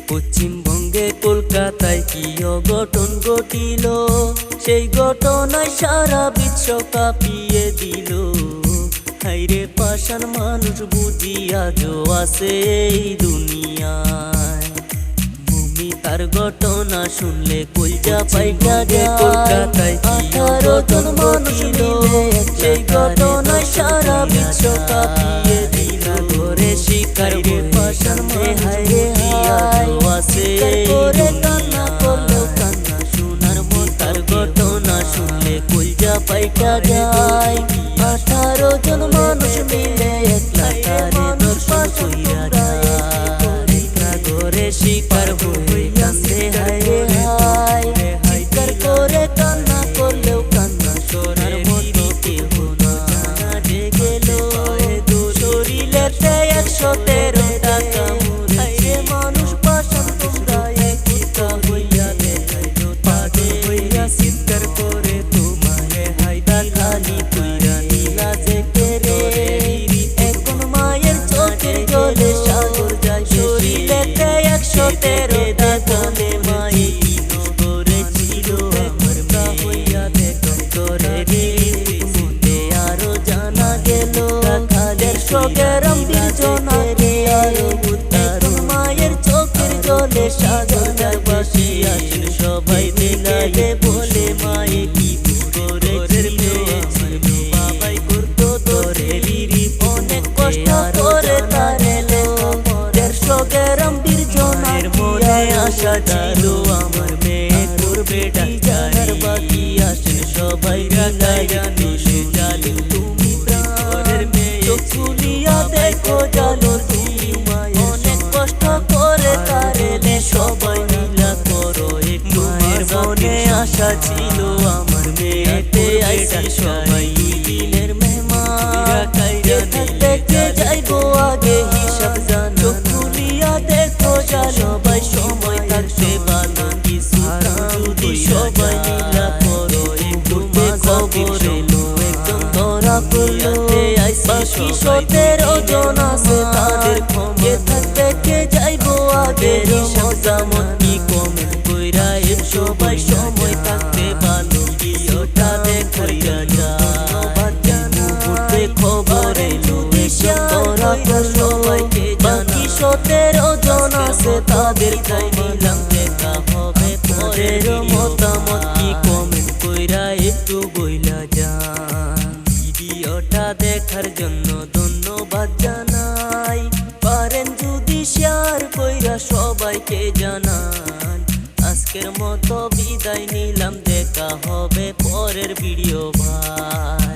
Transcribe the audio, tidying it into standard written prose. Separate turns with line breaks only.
পশ্চিমবঙ্গে কলকাতায় কি অঘটন ঘটিল, সেই ঘটনায় সারা বিশ্ব কাঁপিয়ে দিল। হাইরে পাষাণ মানুষ বুঝি আজও আছে এই দুনিয়ায়। ভূমিকার ঘটনা শুনলে কলজা পাইটা যায়। কলকাতায় কি অঘটন ঘটিল, সেই ঘটনায় সারা বিশ্ব কাঁপিয়ে দিল। করে শিকার পাষাণ হাইরে কান্না করলেও কান্না শোনার মতার ঘটনা শুনলে কলজা পাইটা যায়। 18 জন মানুষ মিলে একলা তারে দর্শন কইরা যায়। ঘরে শিকার হয়ে কান্দে হায় হায়, শিকার করে কান্না করলেও কান্না শোনার মতো কেহ না গেল। শরীরেতে 113 টাকা মুড়ে মানুষ পাষাণ তোমরা একটা হইয়া দেখাইলো তাদের হইয়া চিৎকার করে তোমারে হাইদা খালি কইরা নীলা যে কেরে। এখন মায়ের চোখের জলে সাগর যায়। শরীরেতে 113 টাকা মায়ে করেছিল আমার হইয়া দেখো করে মুখে আরো জানা গেল। খাদের সগেরম বিজনা রে আরো মায়ের চোখের জলে সাগর যায়। বাসি আসেন সবাই মিলায়ে বলে মায়ে কি করেছিল আমার বাবাই করতো তোরে রিরি। অনেক কষ্ট করে তারে সগেরম মনে আশা ছিল আমার মেয়ে করবে ডাক্তার। বাকি আসেন সবাই মিলায়া নিশে জানি তুমি প্রাণের মেয়ে চুলিয়া দেখো জানো তুমি মায়ের। অনেক কষ্ট করে তারে সবাই মিলা করো একটু। মায়ের মনে আশা ছিল আমার মেয়েতে আইসা সবাই দিনের মেহমান। দেখতে যাইবো আগে হিসাব জানো চুলিয়া দেখো সবাই সময় থাকতে ভালো কিছু যদি সবাই মিলা করো একটু। খবর এলো একদম ধরা পড়লো বাকি 17 জন আছে তাদের ক্ষমে থাকতে কে যাইবো আগে মতামত কি কমেন্ট কইরা এর সবাই সময় থাকতে ভালো কিছুটা দেখাইয়া যায়। মুহূর্তে খবর এলো একদম ধরা পড়লো বাকি 17 জন আছে তাদের যাই নিলাম দেখা হবে পরের। মতামত কি কমেন্ট কইরা একটু বইলা যান। ভিডিওটা দেখার জন্য ধন্যবাদ জানাই। পারেন যদি শেয়ার কইরা সবাইকে জানান। আজকের মতো বিদায় নিলাম, দেখা হবে পরের ভিডিও ভাই।